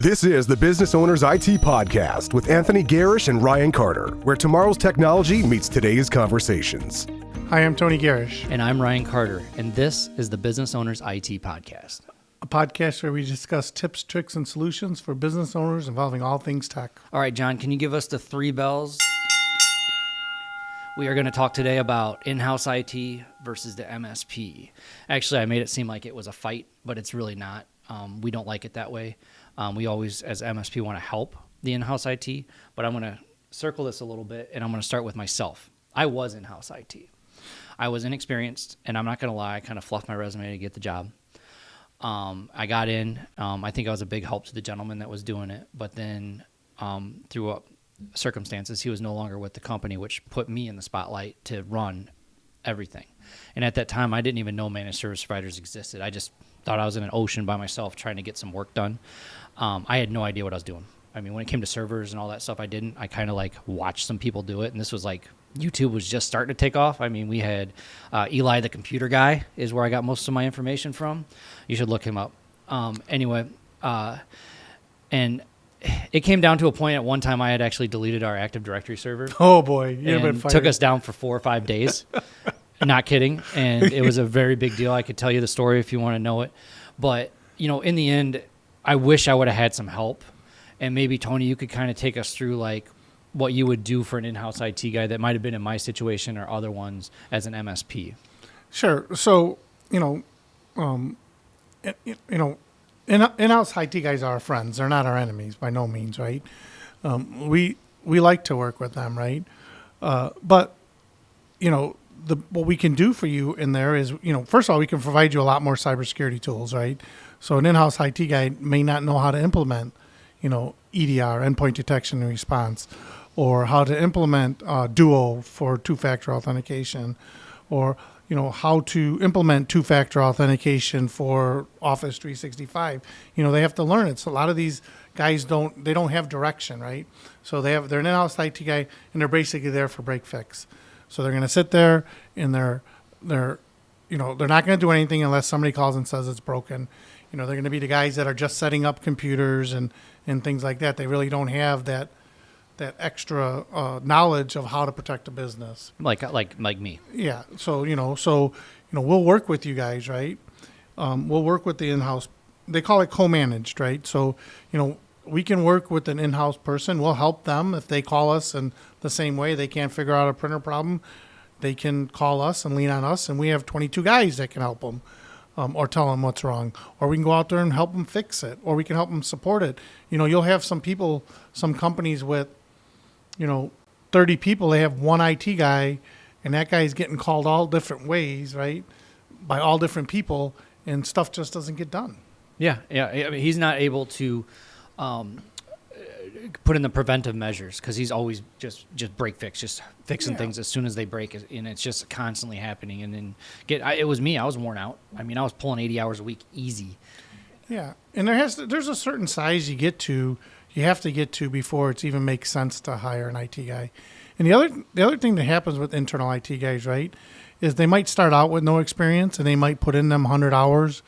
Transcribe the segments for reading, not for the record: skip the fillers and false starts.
This is the Business Owners IT Podcast with Anthony Gerasch and Ryan Carter, where tomorrow's technology meets today's conversations. Hi, I'm Tony Gerasch. And I'm Ryan Carter, and this is the Business Owners IT Podcast. A podcast where we discuss tips, tricks, and solutions for business owners involving all things tech. All right, John, can you give us the 3 bells? We are going to talk today about in-house IT versus the MSP. Actually, I made it seem like it was a fight, but it's really not. We don't like it that way. We always, as MSP, want to help the in-house IT, but I'm going to circle this a little bit, and I'm going to start with myself. I was in-house IT. I was inexperienced, and I'm not going to lie, I kind of fluffed my resume to get the job. I got in. I think I was a big help to the gentleman that was doing it, but then through circumstances, he was no longer with the company, which put me in the spotlight to run everything. And at that time, I didn't even know managed service providers existed. I just thought I was in an ocean by myself trying to get some work done. I had no idea what I was doing. I mean, when it came to servers and all that stuff, I didn't. I kind of like watched some people do it, and this was like YouTube was just starting to take off. I mean, we had Eli the computer guy is where I got most of my information from. You should look him up. Anyway, and it came down to a point at one time I had actually deleted our Active Directory server. Oh, boy. You've been and fired. took us down for 4 or 5 days. Not kidding. And it was a very big deal. I could tell you the story if you want to know it. But, you know, in the end, I wish I would have had some help. And maybe, Tony, you could kind of take us through, like, what you would do for an in-house IT guy that might have been in my situation or other ones as an MSP. Sure. So, in-house IT guys are our friends. They're not our enemies by no means, right? We like to work with them, right? But, what we can do for you in there is, first of all, we can provide you a lot more cybersecurity tools, right? So an in-house IT guy may not know how to implement, EDR, endpoint detection and response, or how to implement Duo for two-factor authentication, or how to implement two-factor authentication for Office 365. They have to learn it. So a lot of these guys don't have direction, right? So they're an in-house IT guy, and they're basically there for break fix. So they're going to sit there, and they're not going to do anything unless somebody calls and says it's broken. They're going to be the guys that are just setting up computers and things like that. They really don't have that extra knowledge of how to protect a business. Like me. Yeah. So we'll work with you guys, right? We'll work with the in-house. They call it co-managed, right? So we can work with an in-house person. We'll help them if they call us in the same way they can't figure out a printer problem. They can call us and lean on us, and we have 22 guys that can help them. Or tell them what's wrong, or we can go out there and help them fix it, or we can help them support it. You'll have some companies with, 30 people, they have one IT guy, and that guy's getting called all different ways, right, by all different people, and stuff just doesn't get done. Yeah. I mean, he's not able to put in the preventive measures because he's always just break fix, just fixing things as soon as they break, and it's just constantly happening. And then it was me. I was worn out. I mean, I was pulling 80 hours a week easy. Yeah, and there's a certain size you have to get to before it even makes sense to hire an IT guy. And the other thing that happens with internal IT guys, right, is they might start out with no experience, and they might put in them 100 hours,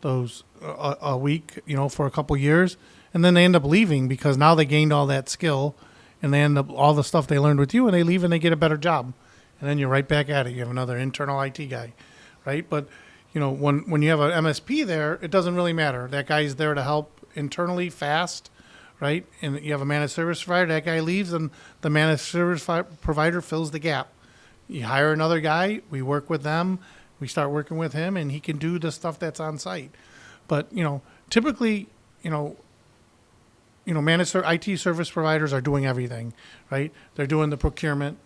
those a week, for a couple years. And then they end up leaving because now they gained all that skill, and they end up all the stuff they learned with you, and they leave and they get a better job. And then you're right back at it. You have another internal IT guy, right? But, when you have an MSP there, it doesn't really matter. That guy's there to help internally fast, right? And you have a managed service provider. That guy leaves, and the managed service provider fills the gap. You hire another guy. We work with them. We start working with him, and he can do the stuff that's on site. But, typically, managed IT service providers are doing everything, right? They're doing the procurement,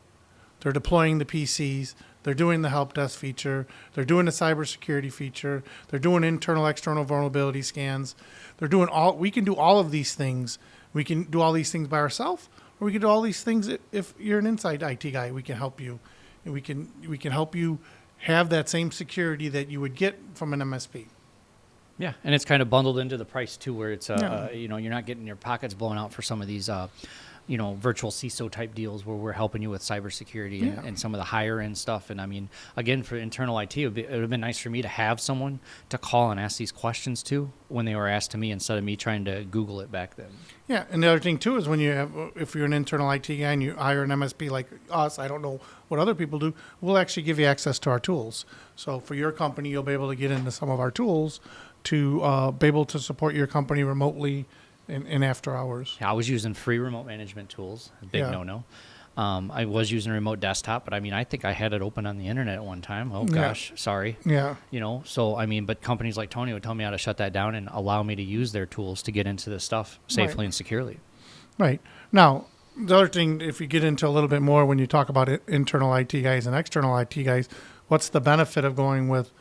they're deploying the PCs, they're doing the help desk feature, they're doing the cybersecurity feature, they're doing internal, external vulnerability scans. We can do all of these things. We can do all these things by ourselves, or we can do all these things if you're an inside IT guy. We can help you, and we can help you have that same security that you would get from an MSP. Yeah, and it's kind of bundled into the price too, where it's you're not getting your pockets blown out for some of these virtual CISO type deals where we're helping you with cybersecurity and some of the higher end stuff. And I mean, again, for internal IT, it would have been nice for me to have someone to call and ask these questions to when they were asked to me instead of me trying to Google it back then. Yeah, and the other thing too is when if you're an internal IT guy and you hire an MSP like us, I don't know what other people do, we'll actually give you access to our tools. So for your company, you'll be able to get into some of our tools to be able to support your company remotely in after hours. Yeah, I was using free remote management tools, a big no-no. I was using a remote desktop, but I mean, I think I had it open on the internet at one time. Oh gosh, sorry. Yeah. So I mean, but companies like Tony would tell me how to shut that down and allow me to use their tools to get into this stuff safely and securely. Right. Now, the other thing, if you get into a little bit more when you talk about internal IT guys and external IT guys, what's the benefit of going with,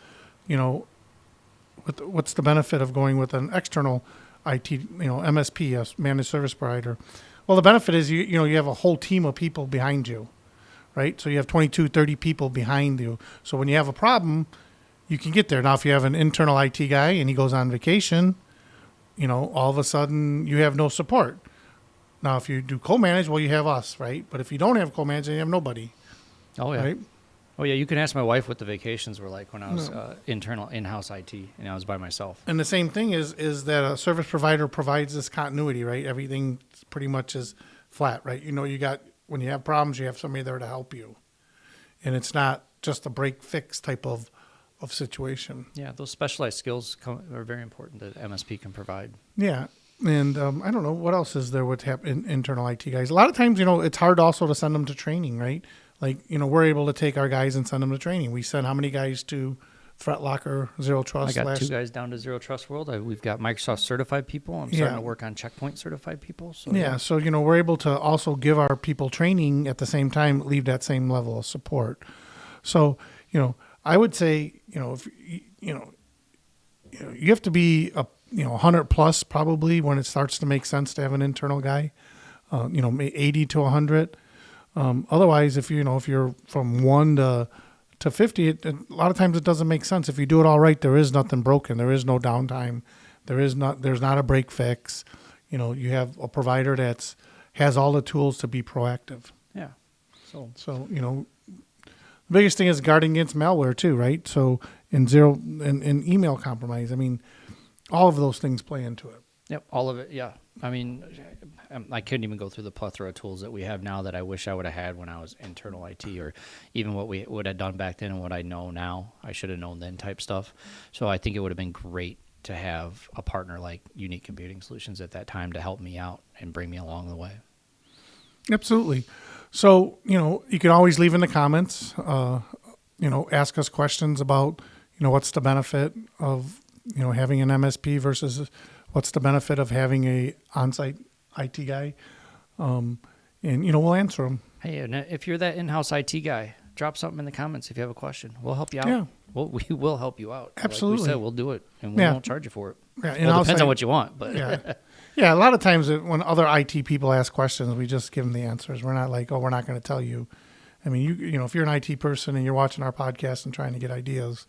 what's the benefit of going with an external IT, MSP, a managed service provider? Well, the benefit is you have a whole team of people behind you, right? So you have 22, 30 people behind you. So when you have a problem, you can get there. Now, if you have an internal IT guy and he goes on vacation, all of a sudden you have no support. Now, if you do co-manage, well, you have us, right? But if you don't have co-manage, then you have nobody. Oh, yeah. Right? Oh, yeah, you can ask my wife what the vacations were like when I was in-house IT and I was by myself. And the same thing is that a service provider provides this continuity, right? Everything pretty much is flat, right? When you have problems, you have somebody there to help you. And it's not just a break-fix type of situation. Yeah, those specialized skills are very important that MSP can provide. Yeah. And I don't know, what else is there with internal IT guys? A lot of times, it's hard also to send them to training, right? Like, we're able to take our guys and send them to training. We send how many guys to Threat Locker, Zero Trust? I got 2 guys down to Zero Trust World. We've got Microsoft certified people. I'm starting to work on Checkpoint certified people. So so, we're able to also give our people training at the same time, leave that same level of support. So, I would say, if you have to be 100 plus probably when it starts to make sense to have an internal guy, 80 to 100. Otherwise, if you're from 1 to 50, a lot of times it doesn't make sense. If you do it all right, there is nothing broken. There is no downtime. There's not a break fix. You have a provider has all the tools to be proactive. Yeah. So the biggest thing is guarding against malware too, right? So in email compromise, I mean, all of those things play into it. Yep, all of it. Yeah. I mean, I couldn't even go through the plethora of tools that we have now that I wish I would have had when I was internal IT, or even what we would have done back then and what I know now. I should have known then type stuff. So I think it would have been great to have a partner like Unique Computing Solutions at that time to help me out and bring me along the way. Absolutely. So, you can always leave in the comments, ask us questions about, what's the benefit of, having an MSP versus what's the benefit of having a on-site IT guy? And, we'll answer them. Hey, and if you're that in-house IT guy, drop something in the comments if you have a question. We'll help you out. Yeah. We will help you out. Absolutely. Like we said, we'll do it, and we won't charge you for it. Yeah, well, it depends on what you want. But yeah, a lot of times when other IT people ask questions, we just give them the answers. We're not like, we're not going to tell you. I mean, if you're an IT person and you're watching our podcast and trying to get ideas,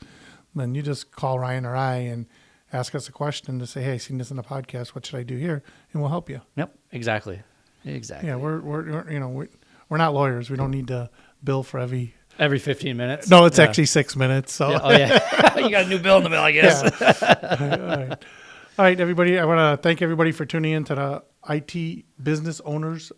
then you just call Ryan or I and ask us a question to say, hey, I seen this in the podcast. What should I do here? And we'll help you. Yep, exactly. Yeah, we're not lawyers. We don't need to bill for every 15 minutes. No, it's actually 6 minutes. So you got a new bill in the mail, I guess. Yeah. All right, everybody. I want to thank everybody for tuning in to the IT Business Owners.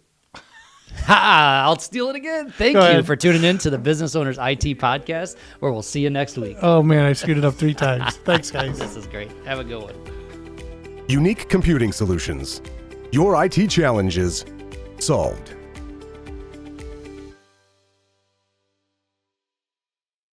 I'll steal it again. Thank you for tuning in to the Business Owners IT podcast, where we'll see you next week. Oh, man, I screwed it up 3 times. Thanks, guys. This is great. Have a good one. Unique Computing Solutions. Your IT challenges solved.